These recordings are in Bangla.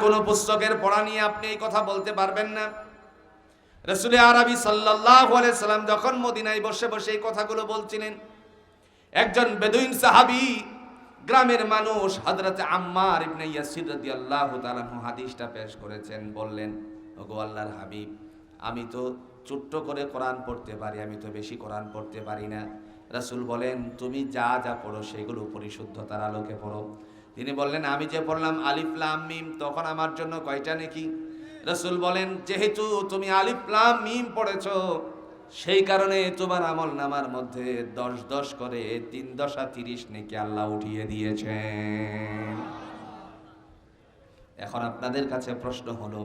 কোন পুস্তকের পড়া নিয়ে আপনি এই কথা বলতে পারবেন না। রাসূল আরবি সাল্লাল্লাহু আলাইহি সাল্লাম যখন মদিনায় বসে বসে এই কথাগুলো বলছিলেন, একজন বেদুইন সাহাবী, গ্রামের মানুষ হযরত আম্মার ইবনে ইয়াসির রাদিয়াল্লাহু তাআলা হাদিসটা পেশ করেছেন। বললেন, ওগো আল্লাহর হাবিব, আমি তো ছোট্ট করে কোরআন পড়তে পারি, আমি তো বেশি কোরআন পড়তে পারি না। রাসূল বলেন, তুমি যা যা পড়ো সেগুলো পরিশুদ্ধতার আলোকে পড়ো। তিনি বললেন, আমি যে পড়লাম আলিফ লাম মিম, তখন আমার জন্য কয়টা নেকি? রাসূল বলেন, যেহেতু তুমি আলিফ লাম মিম পড়েছো, সেই কারণে তোমার আমলনামার মধ্যে 10 করে 3 × 30 নেকি আল্লাহ উঠিয়ে দিয়েছেন। এখন আপনাদের কাছে প্রশ্ন হলো,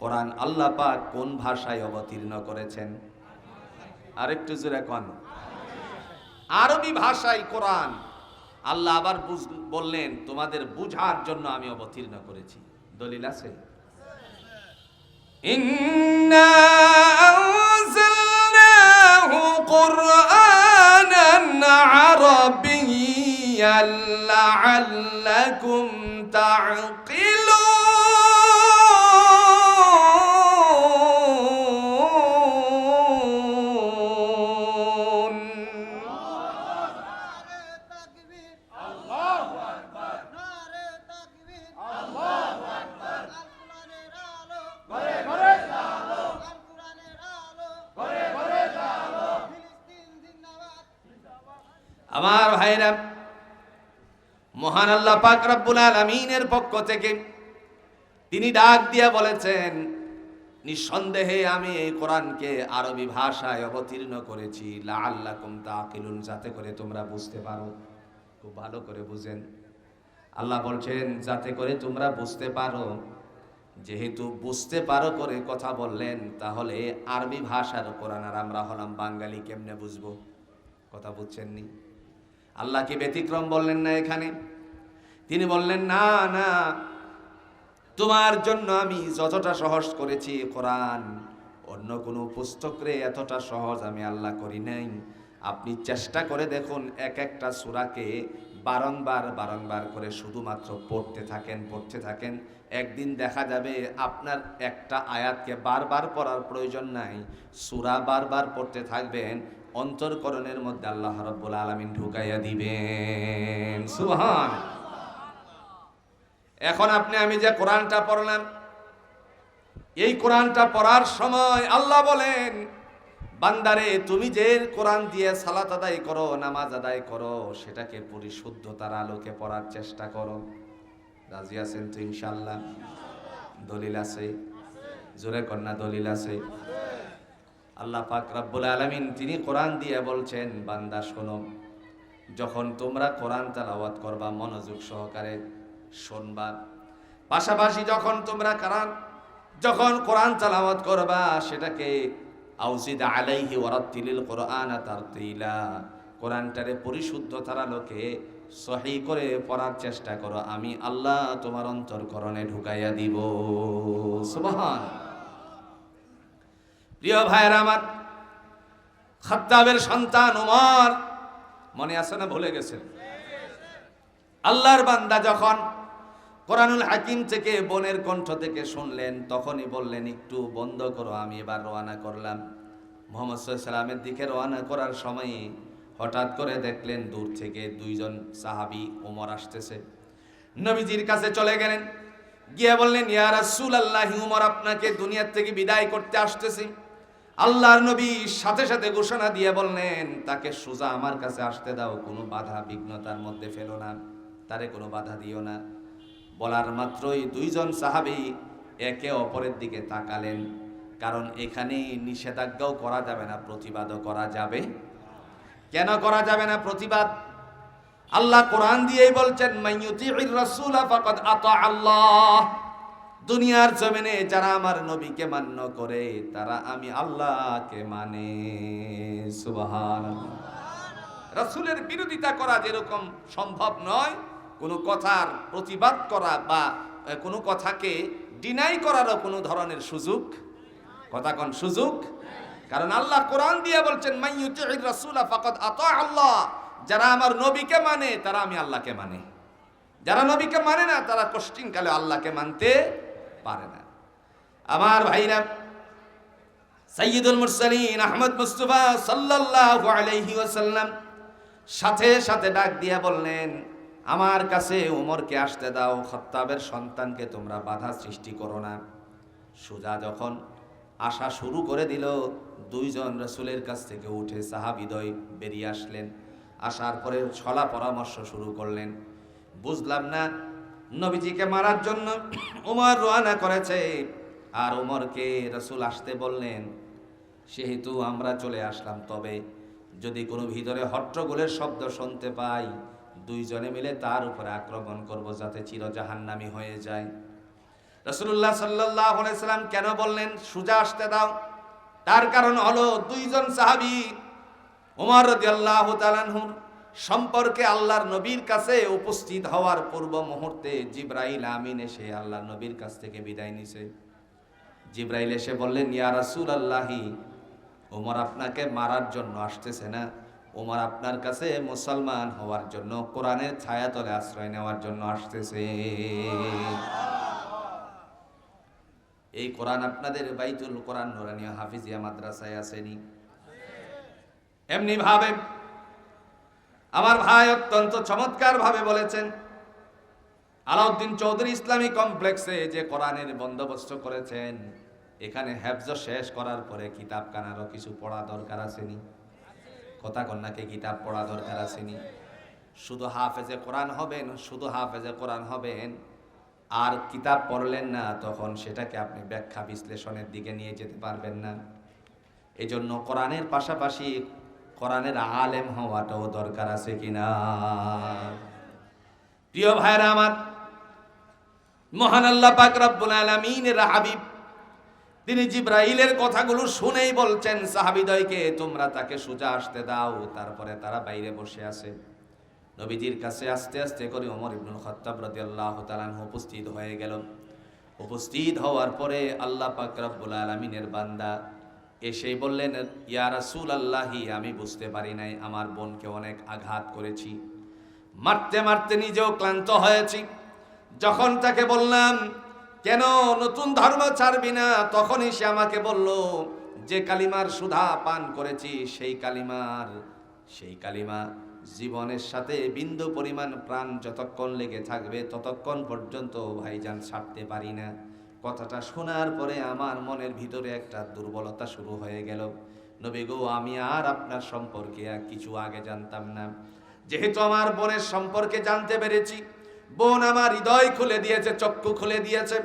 কোরআন আল্লাহ পাক কোন ভাষায় অবতীর্ণ করেছেন? আরেকটু জোরে কোন? আরবি ভাষায় কোরআন। আল্লাহ আবার বললেন, তোমাদের বুঝার জন্য আমি অবতীর্ণ করেছি। দলিল আছে? ইন্না আনজালনাহু কুরআনান আরাবিয়্যান লাআল্লাকুম তা'কিলুন। আমার ভাইরা, মহান আল্লাহ পাক রব্বুল আলামিনের পক্ষ থেকে তিনি ডাক দিয়া বলেছেন, নিঃসন্দেহে আমি এই কোরআনকে আরবি ভাষায় অবতীর্ণ করেছি লাআল্লাকুম তা'কিলুন, যাতে করে তোমরা বুঝতে পারো। খুব ভালো করে বুঝেন, আল্লাহ বলছেন যাতে করে তোমরা বুঝতে পারো। যেহেতু বুঝতে পারো করে কথা বললেন, তাহলে আরবি ভাষার কোরআন আর আমরা হলাম বাঙালি, কেমনে বুঝবো? কথা বুঝছেননি? আল্লাহ কি ব্যতিক্রম বললেন না এখানে? তিনি বললেন, না না, তোমার জন্য আমি যতটা সহজ করেছি কোরআন, অন্য কোনো পুস্তকে এতটা সহজ আমি আল্লাহ করি নাই। আপনি চেষ্টা করে দেখুন, এক একটা সূরাকে বারংবার করে শুধুমাত্র পড়তে থাকেন, একদিন দেখা যাবে আপনার একটা আয়াতকে বারবার পড়ার প্রয়োজন নাই, সূরা বারবার পড়তে থাকবেন, অন্তরকরণের মধ্যে আল্লাহ রাব্বুল আলামিন ঢুকাইয়া দিবেন। সুবহান। এখন আমি যে কোরআনটা পড়লাম, এই কোরআনটা পড়ার সময় আল্লাহ বলেন, বান্দারে তুমি যে কোরআন দিয়ে সালাত আদায় করো, নামাজ আদায় করো, সেটাকে পরিশুদ্ধতার আলোকে পড়ার চেষ্টা করো। রাজি আছেন তো ইনশাআল্লাহ? দলিল আছে? জোরে কন্যা দলিল আছে? আল্লাহ পাক রব্বুল আলামিন তিনি কোরআন দিয়ে বলছেন, বান্দা শোনো, যখন তোমরা কোরআন তেলাওয়াত করবা মনোযোগ সহকারে শুনবা, পাশাপাশি যখন তোমরা কোরআন তেলাওয়াত করবা, সেটাকে আউজিদ আলাইহি ওয়ারাত্তিলিল কোরআনা তারতিলা, কোরআনটারে পরিশুদ্ধতার আলোকে সহি করে পড়ার চেষ্টা করো, আমি আল্লাহ তোমার অন্তরকরণে ঢুকাইয়া দিব। সুবহান। প্রিয় ভাইরা আমার, খাত্তাবের সন্তান উমর, মনে আছে না? ভুলে গেছেন? আল্লাহর বান্দা যখন কোরআনুল হাকিম থেকে বোনের কণ্ঠ থেকে শুনলেন, তখনই বললেন, একটু বন্ধ করো, আমি এবার রওনা করলাম। মুহাম্মদ সাল্লাল্লাহু আলাইহি ওয়াসাল্লামের দিকে রওনা করার সময় হঠাৎ করে দেখলেন দূর থেকে 2 জন সাহাবী ওমর আসতেছে। নবীজির কাছে চলে গেলেন, গিয়ে বললেন, ইয়া রাসূলুল্লাহ, ওমর আপনাকে দুনিয়া থেকে বিদায় করতে আসতেছি। আল্লাহর নবী সাথে সাথে ঘোষণা দিয়ে বললেন, তাকে সোজা আমার কাছে আসতে দাও, কোনো বাধা বিঘ্নতার মধ্যে ফেলো না, তারে কোনো বাধা দিও না। বলার মাত্রই 2 জন সাহাবী একে অপরের দিকে তাকালেন, কারণ এখানে নিষেধাজ্ঞাও করা যাবে না, প্রতিবাদও করা যাবে। কেন করা যাবে না প্রতিবাদ? আল্লাহ কোরআন দিয়েই বলছেন, মাইয়ুতিউর রাসূলা ফাকাদ আতা আল্লাহ, দুনিয়ার জমিনে যারা আমার নবীকে মান্য করে, তারা আমি আল্লাহকে মানে। সুবহানাল্লাহ। রাসূলের বিরোধিতা করা যেরকম সম্ভব নয়, কোনো কথার প্রতিবাদ করা বা কোনো কথাকে ডিনাই করারও কোনো ধরনের সুযোগ, কথা কোন সুযোগ? কারণ আল্লাহ কোরআন দিয়ে বলছেন, মাইয়ুতিউর রাসূলা ফাকাদ আতা আল্লাহ, যারা আমার নবীকে মানে তারা আমি আল্লাহকে মানে। যারা নবীকে মানে না তারা কষ্টিনকালে আল্লাহকে মানতে পারে না। আমার ভাইরা, সাইয়্যিদুল মুরসালিন আহমদ মুস্তাফা সাল্লাল্লাহু আলাইহি ওয়াসাল্লাম সাথে সাথে ডাক দিয়া বললেন, আমার কাছে ওমরকে আসতে দাও, খাত্তাবের সন্তানকে তোমরা বাধা সৃষ্টি করো না। সুজা যখন আসা শুরু করে দিল, দুইজন রাসূলের কাছ থেকে উঠে সাহাবীদ্বয় বেরিয়ে আসলেন। আসার পরে ছলা পরামর্শ শুরু করলেন। বুঝলাম না, নবীজিকে মারার জন্য ওমর রওনা করেছে, আর ওমরকে রাসূল আসতে বললেন, সেহেতু আমরা চলে আসলাম। তবে যদি কোনো ভিতরে হট্টগোলের শব্দ শুনতে পাই, দুইজনে মিলে তার উপরে আক্রমণ করব, যাতে চিরজাহান্নামী হয়ে যায়। রাসূলুল্লাহ সাল্লাল্লাহু আলাইহি সাল্লাম কেন বললেন সুজা আসতে দাও? তার কারণ হলো দুইজন সাহাবী ওমর রাদিয়াল্লাহু তাআলা আনহুর সম্পর্কে আল্লাহর নবীর কাছে উপস্থিত হওয়ার পূর্ব মুহূর্তে জিবরাইল আমিন এসে আল্লাহর নবীর কাছ থেকে বিদায় নিছে। জিবরাইল এসে বললেন, ইয়া রাসূলুল্লাহি, ওমর আপনাকে মারার জন্য আসতেছে না, ওমর আপনার কাছে মুসলমান হওয়ার জন্য, কোরআনের ছায়াতলে আশ্রয় নেওয়ার জন্য আসতেছে। এই কোরআন আপনাদের বাইতুল কোরআন নুরানিয়া হাফিজিয়া মাদ্রাসায় আসেনি? এমনি ভাবে আমার ভাই অত্যন্ত চমৎকার ভাবে বলেছেন, আলাউদ্দিন চৌধুরী ইসলামী কমপ্লেক্সে যে কোরআনের বন্দোবস্ত করেছেন, এখানে হেফজ শেষ করার পরে কিতাব কানারও কিছু পড়া দরকার আসেনি? কথা কন্যাকে কিতাব পড়া দরকার আসেনি? শুধু হাফেজে কোরআন হবেন, শুধু হাফেজে কোরআন হবেন আর কিতাব পড়লেন না, তখন সেটাকে আপনি ব্যাখ্যা বিশ্লেষণের দিকে নিয়ে যেতে পারবেন না। এজন্য কোরআনের পাশাপাশি কোরআনের আলেম হওয়াটাও দরকার আছে কিনা? প্রিয় ভাইরা আমার, মহান আল্লাহ পাক রব্বুল আলামিনের হাবিব তিনি জিবরাইলের কথাগুলো শুনেই বলছেন সাহাবীদ্বয়কে, তোমরা তাকে সোজা আসতে দাও। তারপরে তারা বাইরে বসে আছে। নবীজির কাছে আস্তে আস্তে করে ওমর ইবনুল খাত্তাব রাদিয়াল্লাহু তাআলা আনহু উপস্থিত হয়ে গেল। উপস্থিত হওয়ার পরে আল্লাহ পাক রব্বুল আলামিনের বান্দা এসেই বললেন, ইয়া রাসূলুল্লাহি, আমি বুঝতে পারি নাই, আমার বোনকে অনেক আঘাত করেছি, মারতে মারতে নিজেও ক্লান্ত হয়েছি। যখন তাকে বললাম কেন নতুন ধর্ম ছাড়বি না, তখনই সে আমাকে বলল, যে কালিমার সুধা পান করেছি সেই কালিমা জীবনের সাথে বিন্দু পরিমাণ প্রাণ যতক্ষণ লেগে থাকবে ততক্ষণ পর্যন্ত ভাইজান ছাড়তে পারি না। কথাটা শোনার পরে আমার মনের ভিতরে একটা দুর্বলতা শুরু হয়ে গেল। নবী গো, আমি আর আপনার সম্পর্কে কিছু আগে জানতাম না, যেহেতু আমার বোনের সম্পর্কে জানতে পেরেছি, বোন আমার হৃদয় খুলে দিয়েছে, চক্ষু খুলে দিয়েছে,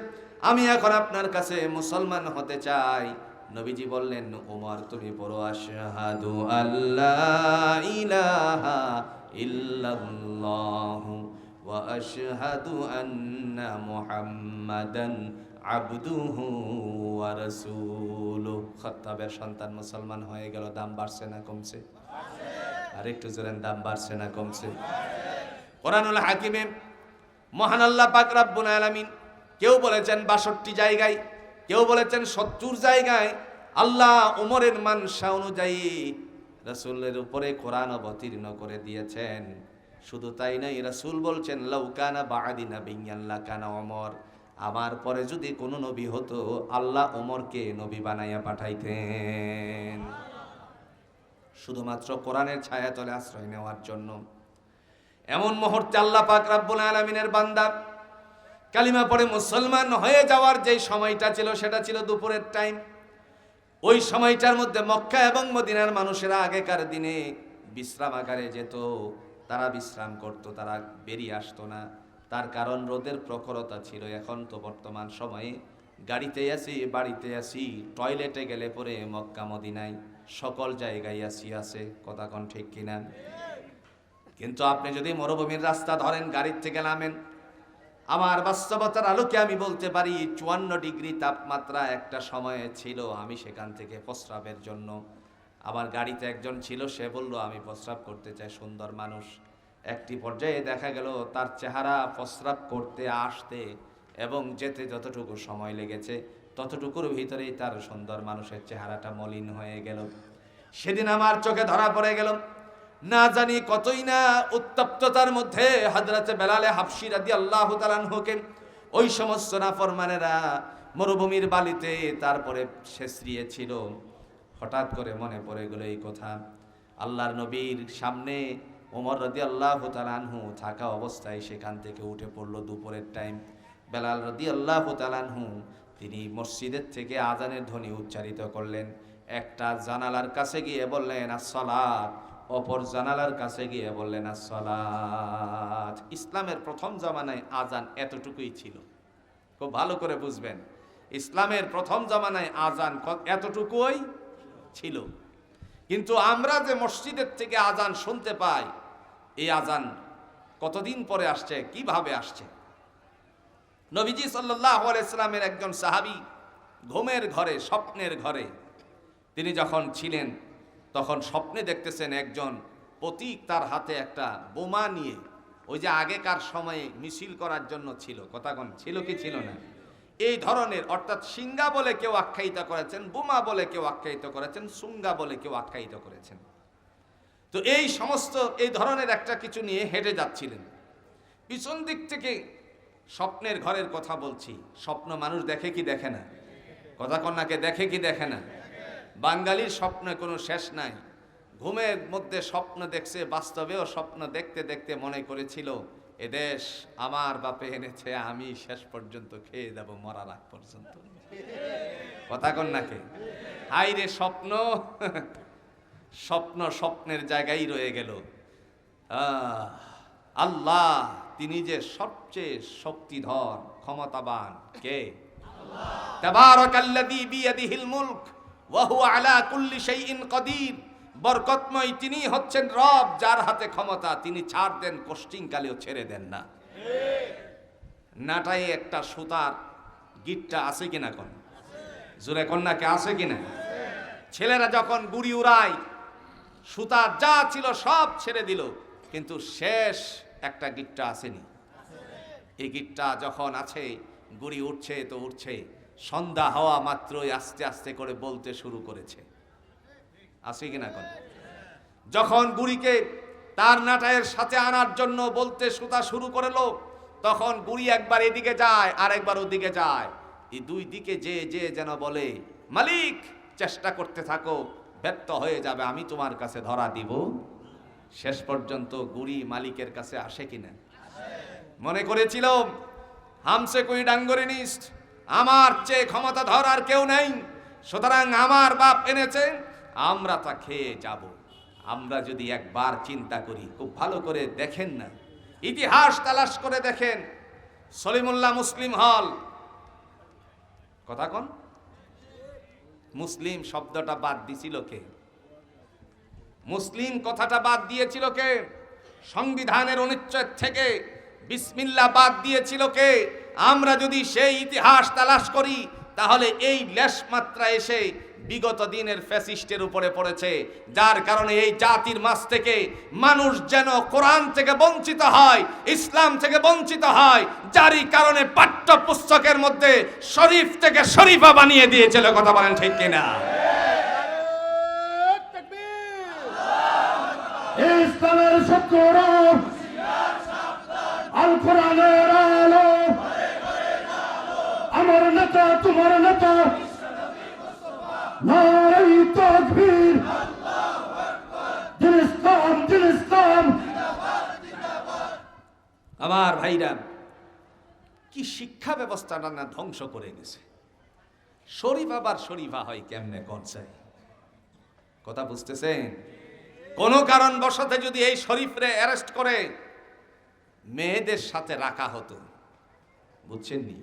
আমি এখন আপনার কাছে মুসলমান হতে চাই। নবীজি বললেন, ওমর তুমি পড়ো আশহাদু আল্লা ইলাহা ইল্লাল্লাহু ওয়া আশহাদু আন্না মুহাম্মাদান আবদুহু ওয়া রাসূলুহু। খাত্তাবের সন্তান মুসলমান হয়ে গেল। দাম বাড়ছে না কমছে? আর একটু জোরে, দাম বাড়ছে না কমছে? কোরআনুল হাকিমে মহান আল্লাহ পাক রব্বুল আলামিন কেউ বলেছেন ৬২ জায়গায়, কেউ বলেছেন ৭০ জায়গায় আল্লাহ ওমরের মানসা অনুযায়ী রাসূলের উপরে কোরআন অবতীর্ণ করে দিয়েছেন। শুধু তাই নয়, রাসূল বলছেন, লাউ কানা বা'দি নাবিয়্যান লাকানা ওমর, আমার পরে যদি কোনো নবী হতো আল্লাহ ওমরকে নবী বানাইয়া পাঠাইতেন, শুধুমাত্র কোরআনের ছায়াতলে আশ্রয় নেওয়ার জন্য। এমন মুহূর্তে আল্লাহ পাক রব্বুল আলামিনের বান্দা কালিমা পড়ে মুসলমান হয়ে যাওয়ার যে সময়টা ছিল সেটা ছিল দুপুরের টাইম। ওই সময়টার মধ্যে মক্কা এবং মদিনার মানুষেরা আগেকার দিনে বিশ্রামাগারে যেত, তারা বিশ্রাম করত, তারা বেরিয়ে আসতো না। তার কারণ রোদের প্রখরতা ছিল। এখন তো বর্তমান সময়ে গাড়িতে আসি, বাড়িতে আসি, টয়লেটে গেলে পরে মক্কা মদিনায় সকল জায়গায় আসি আছে। কথা কোন ঠিক কিনা? কিন্তু আপনি যদি মরুভূমির রাস্তা ধরেন, গাড়ির থেকে নামেন, আমার বাস্তবতার আলোকে আমি বলতে পারি ৫৪ ডিগ্রি তাপমাত্রা একটা সময়ে ছিল। আমি সেখান থেকে প্রস্রাবের জন্য, আমার গাড়িতে একজন ছিল, সে বলল আমি প্রস্রাব করতে চাই, সুন্দর মানুষ। একটি পর্যায়ে দেখা গেল তার চেহারা প্রস্রাব করতে আসতে এবং যেতে যতটুকু সময় লেগেছে ততটুকুর ভিতরেই তার সুন্দর মানুষের চেহারাটা মলিন হয়ে গেল। সেদিন আমার চোখে ধরা পড়ে গেল, না জানি কতই না উত্তপ্ততার মধ্যে হযরত বেলাল হাবশী রাদিয়াল্লাহু তাআলা আনহুকে ওই সমস্ত নাফরমানেরা মরুভূমির বালিতে তারপরে শেষরিয়েছিল। হঠাৎ করে মনে পড়ে গেল এই কথা, আল্লাহর নবীর সামনে ওমর রাদিয়াল্লাহু তাআলা আনহু থাকা অবস্থায় সেখান থেকে উঠে পড়লো দুপুরের টাইম। বেলাল রাদিয়াল্লাহু তাআলা আনহু তিনি মসজিদের থেকে আজানের ধ্বনি উচ্চারিত করলেন। একটা জানালার কাছে গিয়ে বললেন আসসালাত, অপর জানালার কাছে গিয়ে বললেন আসসালাত। ইসলামের প্রথম জামানায় আজান এতটুকুই ছিল, খুব ভালো করে বুঝবেন। ইসলামের প্রথম জামানায় আজান এতটুকুই ছিল। কিন্তু আমরা যে মসজিদের থেকে আজান শুনতে পাই, এই আজান কতদিন পরে আসছে, কিভাবে আসছে? নবীজি সাল্লাল্লাহু আলাইহি সাল্লামের একজন সাহাবী ঘুমের ঘরে, স্বপ্নের ঘরে তিনি যখন ছিলেন, তখন স্বপ্নে দেখতেছেন একজন পথিক তার হাতে একটা বোমা নিয়ে, ওই যে আগেকার সময়ে মিছিল করার জন্য ছিল, কথা কোন ছিল কি ছিল না, এই ধরনের, অর্থাৎ সিঙ্গা বলে কেউ আখ্যায়িত করেছেন, বোমা বলে কেউ আখ্যায়িত করেছেন, সুঙ্গা বলে কেউ আখ্যায়িত করেছেন। তো এই সমস্ত এই ধরনের একটা কিছু নিয়ে হেঁটে যাচ্ছিলেন। পিছন দিক থেকে স্বপ্নের ঘরের কথা বলছি, স্বপ্ন মানুষ দেখে কি দেখে না? কথা কন্যাকে দেখে কি দেখে না? বাঙালির স্বপ্নে কোনো শেষ নাই। ঘুমের মধ্যে স্বপ্ন দেখছে, বাস্তবেও স্বপ্ন দেখতে দেখতে মনে করেছিল এদেশ আমার বাপে এনেছে, আমি শেষ পর্যন্ত খেয়ে যাব মরার আগ পর্যন্ত। কথা কন্যাকে হাই রে স্বপ্ন, স্বপ্ন স্বপ্নের জায়গায় রয়ে গেল। আল্লাহ তিনি যে সবচেয়ে শক্তিধর ক্ষমতাবান, কে? তাবারাকাল্লাযী বিয়াদিহিল মুলক ওয়া হুয়া আলা কুল্লি শাইইন কাদির। বরকতময় তিনি হচ্ছেন রব, যার হাতে ক্ষমতা, তিনি ছাড় দেন কোশ্চিন কালেও ছেড়ে দেন না। নাটাই একটা সুতার গিটটা আছে কিনা, কোন জোরে কন্যাকে আছে কিনা? ছেলেরা যখন গুড়ি উড়ায়, সুতার যা ছিল সব ছেড়ে দিল, কিন্তু শেষ একটা গিটটা আসেনি। এই গিটটা যখন আছে, গুড়ি উঠছে তো উঠছে, সন্ধ্যা হওয়া মাত্রই আস্তে আস্তে করে বলতে শুরু করেছে, আছে কিনা কোন? যখন গুড়িকে তার নাটায়ের সাথে আনার জন্য বলতে সুতা শুরু করলো, তখন গুড়ি একবার এদিকে যায় আর একবার ওদিকে যায়। এই দুই দিকে যে যে যেন বলে, মালিক চেষ্টা করতে থাকো, ব্যর্থ হয়ে যাবে, আমি তোমার কাছে ধরা দিব। শেষ পর্যন্ত গুড়ি মালিকের কাছে আসে কিনা? মনে করেছিল হামসে কই ডাঙ্গরি নিস্ট, আমার চেয়ে ক্ষমতা ধর আর কেউ নেই, সুতরাং আমার বাপ এনেছে, আমরা তা খেয়ে যাব। আমরা যদি একবার চিন্তা করি, খুব ভালো করে দেখেন না, ইতিহাস তালাশ করে দেখেন, সলিমুল্লাহ মুসলিম হল, কথা কোন? মুসলিম শব্দটা বাদ দিছিল কে? মুসলিম কথাটা বাদ দিয়েছিল কে? সংবিধানের অনুচ্ছেদ থেকে বিসমিল্লাহ বাদ দিয়েছিল কে? আমরা যদি সেই ইতিহাস তালাশ করি, তাহলে এই লেশ মাত্রা এসে বিগত দিনের ফ্যাসিস্টের উপরে পড়েছে, যার কারণে এই জাতির মাঝ থেকে মানুষ যেন কোরআন থেকে বঞ্চিত হয়, ইসলাম থেকে বঞ্চিত হয়, যারই কারণে পাঠ্য পুস্তকের মধ্যে শরীফ থেকে শরীফা বানিয়ে দিয়েছিল। কথা বলেন ঠিক কিনা? ইসলামের শত্রুরা আল কোরআনের আলো, আমার নেতা তোমার নেতা, নারাই তাকবীর, দিন ইসলাম দিন ইসলাম। আমার ভাইরা, কি শিক্ষা ব্যবস্থাটা না ধ্বংস করে গেছে। শরীফ আবার শরীফা হয় কেমনে করছে? কথা বুঝতেছেন? কোন কারণ বশতে যদি এই শরীফরে অ্যারেস্ট করে মেয়েদের সাথে রাখা হতো, বুঝছেন নি?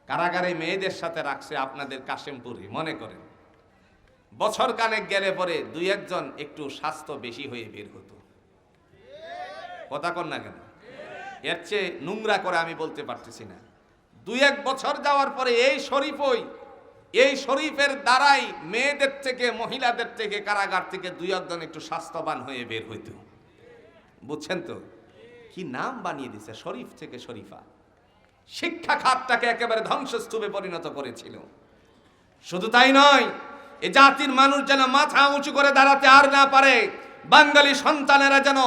কারাগারে মেয়েদের সাথে রাখছে আপনাদের কাশিমপুরে, মনে করেন বছর কানেক গেলে পরে দুই একজন একটু স্বাস্থ্য বেশি হয়ে বের হতো। কথা কন না কেন? এর চেয়ে নোংরা করে আমি বলতে পারতেছি না। দুই এক বছর যাওয়ার পরে এই শরীফের দ্বারাই মেয়েদের থেকে, মহিলাদের থেকে, কারাগার থেকে দুই একজন একটু স্বাস্থ্যবান হয়ে বের হইতো। বুঝছেন তো? কি নাম বানিয়ে দিছে, শরীফ থেকে শরীফা। শিক্ষা খাতটাকে একেবারে ধ্বংসস্তূপে পরিণত করেছিল। শুধু তাই নয়, এ জাতির মানুষ যেন মাথা উঁচু করে দাঁড়াতে আর না পারে, বাঙালি সন্তানেরা যেন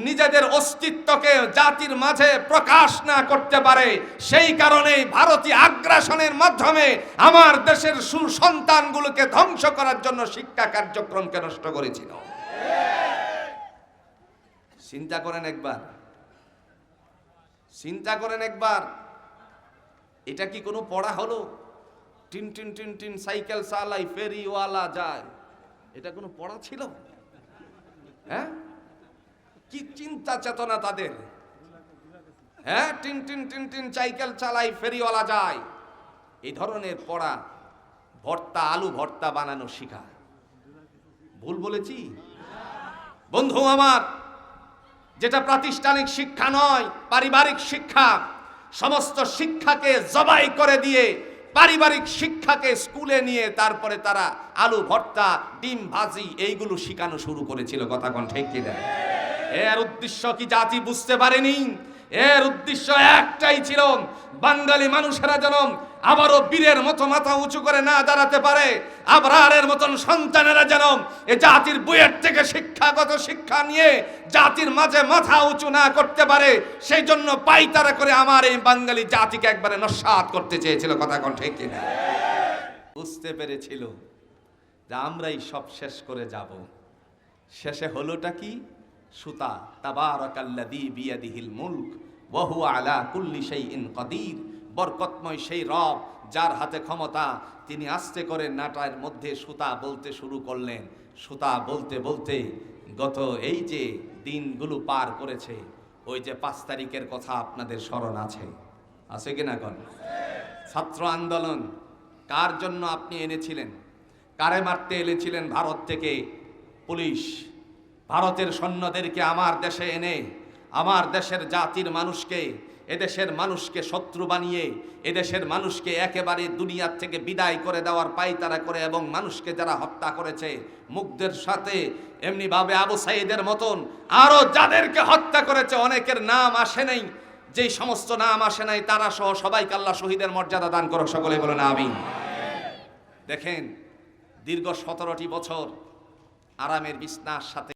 নিজেদের অস্তিত্বকে জাতির মাঝে প্রকাশ না করতে পারে, সেই কারণেই ভারতীয় আগ্রাসনের মাধ্যমে আমার দেশের সুসন্তানগুলোকে ধ্বংস করার জন্য শিক্ষা কার্যক্রমকে নষ্ট করেছিল। চিন্তা করেন একবার, চিন্তা করেন একবার, এটা কি কোনো পড়া হলো? Tin tin tin tin cycle চালাই ফেরিওয়ালা যায়, এটা কোনো পড়া ছিল? হ্যাঁ, কি চিন্তা চেতনা তাদের! হ্যাঁ, tin tin tin tin cycle চালাই ফেরিওয়ালা যায়, এই ধরনের পড়া ভর্তা, আলু ভর্তা বানানো শিখায়। ভুল বলেছি বন্ধু আমার? যেটা প্রাতিষ্ঠানিক শিক্ষা নয়, পারিবারিক শিক্ষা, সমস্ত শিক্ষাকে জবাই করে দিয়ে পারিবারিক শিক্ষাকে স্কুলে নিয়ে তারপরে তারা আলু ভর্তা, ডিম ভাজি এইগুলো শিখানো শুরু করেছিল। কথা কোন ঠিক কিনা? এর উদ্দেশ্য কি জাতি বুঝতে পারেনি? এর উদ্দেশ্য একটাই ছিল, বাঙালি মানুষেরা যেন আবারও বীরের মতো মাথা উঁচু করে না দাঁড়াতে পারে, আবরারের মতন সন্তানেরা যেন এ জাতির বইয়ের থেকে শিক্ষাগত শিক্ষা নিয়ে জাতির মাঝে মাথা উঁচু না করতে পারে, সেই জন্য পাইতারা করে আমার এই বাঙালি জাতিকে একবারে নস্যাৎ করতে চেয়েছিল। কথা কোন ঠিক কিনা? বুঝতে পেরেছিল যে আমরাই সব শেষ করে যাব। শেষে হলোটা কি? সুতা, তাবারাকাল্লাযী বিয়াদিহিল মুলক ওয়া হুয়া আলা কুল্লি শাইইন কাদির। বরকতময় সেই রব যার হাতে ক্ষমতা, তিনি আস্তে করে নাটার মধ্যে সুতা বলতে শুরু করলেন। সুতা বলতে বলতে গত এই যে দিনগুলো পার করেছে, ওই যে 5 তারিখের কথা আপনাদের স্মরণ আছে, আছে কিনা? কোন ছাত্র আন্দোলন কার জন্য আপনি এনেছিলেন? কারে মারতে এনেছিলেন? ভারত থেকে পুলিশ ভারতের সৈন্যদেরকে আমার দেশে এনে আমার দেশের জাতির মানুষকে, এদেশের মানুষকে শত্রু বানিয়ে এদেশের মানুষকে একেবারে দুনিয়ার থেকে বিদায় করে দেওয়ার পায়তারা করে, এবং মানুষকে যারা হত্যা করেছে মুগ্ধের সাথে, এমনি ভাবে আবু সাইদের মতন আরো যাদেরকে হত্যা করেছে, অনেকের নাম আসে নাই, যেই সমস্ত নাম আসে নাই তারা সহ সবাইকে আল্লাহ শহীদের মর্যাদা দান করো, সকলে বলেন আমিন। দেখেন, দীর্ঘ 17টি বছর আরামের বিছনার সাথে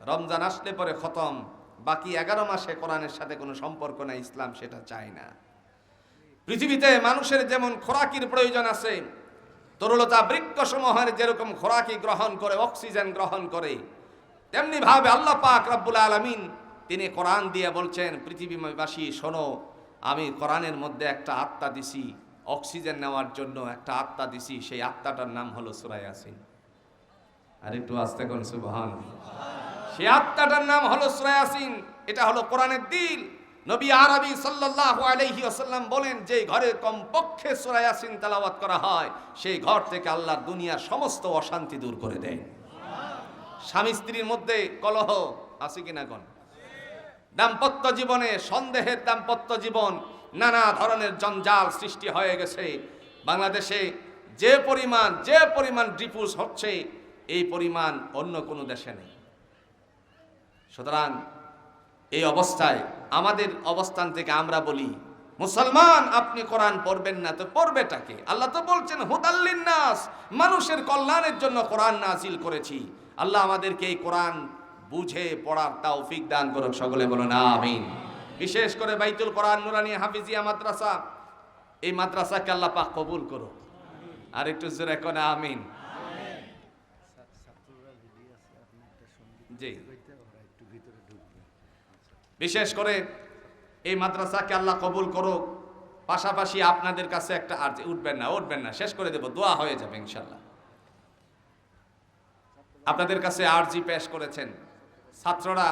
রমজান আসলে পরে খতম, বাকি 11 মাসে কোরআনের সাথে কোনো সম্পর্ক নাই, ইসলাম সেটা চায় না। পৃথিবীতে মানুষের যেমন খোরাকির প্রয়োজন আছে, তরলতা বৃক্ষসমূহের যেরকম খোরাকি গ্রহণ করে, অক্সিজেন গ্রহণ করে, তেমনি ভাবে আল্লাহ পাক রব্বুল আলামিন তিনি কোরআন দিয়ে বলছেন, পৃথিবীবাসী শোনো, আমি কোরআনের মধ্যে একটা আত্মা দিছি, অক্সিজেন নেওয়ার জন্য একটা আত্মা দিছি, সেই আত্মাটার নাম হলো সূরা ইয়াসিন। আর একটু আস্তে কোন সুবহানাল্লাহ। সেই আত্মাটার নাম হলো সূরা ইয়াসিন। এটা হলো কোরআনের দিল। নবী আরবি সাল্লাল্লাহু আলাইহি ওয়াসাল্লাম বলেন, যে ঘরে কমপক্ষে সূরা ইয়াসিন তেলাওয়াত করা হয়, সেই ঘর থেকে আল্লাহ দুনিয়ার সমস্ত অশান্তি দূর করে দেয়। স্বামী স্ত্রীর মধ্যে কলহ আছে কিনা কোন? দাম্পত্য জীবনে সন্দেহের দাম্পত্য জীবন, নানা ধরনের জঞ্জাল সৃষ্টি হয়ে গেছে। বাংলাদেশে যে পরিমাণ ডিভোর্স হচ্ছে, এই পরিমাণ অন্য কোনো দেশে নেই। সুতরাং এই অবস্থায় আমাদের অবস্থান থেকে আমরা বলি, মুসলমান আপনি কোরআন পড়বেন না তো পড়বেটাকে? আল্লাহ তো বলছেন হুদাল্লিন নাস, মানুষের কল্যাণের জন্য কোরআন নাজিল করেছি। আল্লাহ আমাদেরকে এই কোরআন বুঝে পড়ার তৌফিক দান করুন, সকলে বলুন আমিন। বিশেষ করে বাইতুল কোরআন নুরানি হাফিজিয়া মাদ্রাসা, এই মাদ্রাসাকে আল্লাহ পাক কবুল করুন। আর একটু জোরে কোন আমিন। জি, বিশেষ করে এই মাদ্রাসাকে আল্লাহ কবুল করুক। পাশাপাশি আপনাদের কাছে একটা আরজি, উঠবেন না, শেষ করে দেব, দোয়া হয়ে যাবে ইনশাল্লাহ। আপনাদের কাছে আরজি পেশ করেছেন, ছাত্ররা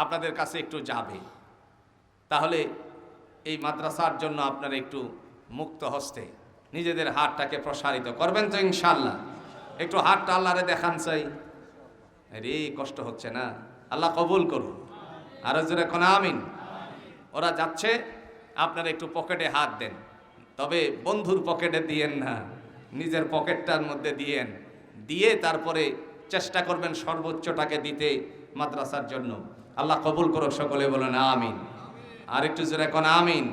আপনাদের কাছে একটু যাবে, তাহলে এই মাদ্রাসার জন্য আপনারা একটু মুক্ত হস্তে নিজেদের হাতটাকে প্রসারিত করবেন তো ইনশাল্লাহ? একটু হাতটা আল্লাহরে দেখান চাই। রে কষ্ট হচ্ছে না, আল্লাহ কবুল করুন। আরো জোরে কোন আমিন। ওরা যাচ্ছে, আপনারা একটু পকেটে হাত দেন, তবে বন্ধুর পকেটে দিয়েন না, নিজের পকেটটার মধ্যে দিয়েন, দিয়ে তারপরে চেষ্টা করবেন সর্বোচ্চটাকে দিতে মাদ্রাসার জন্য। আল্লাহ কবুল করুক, সকলে বলেন আমিন। আর একটু জোরে কোন আমিন।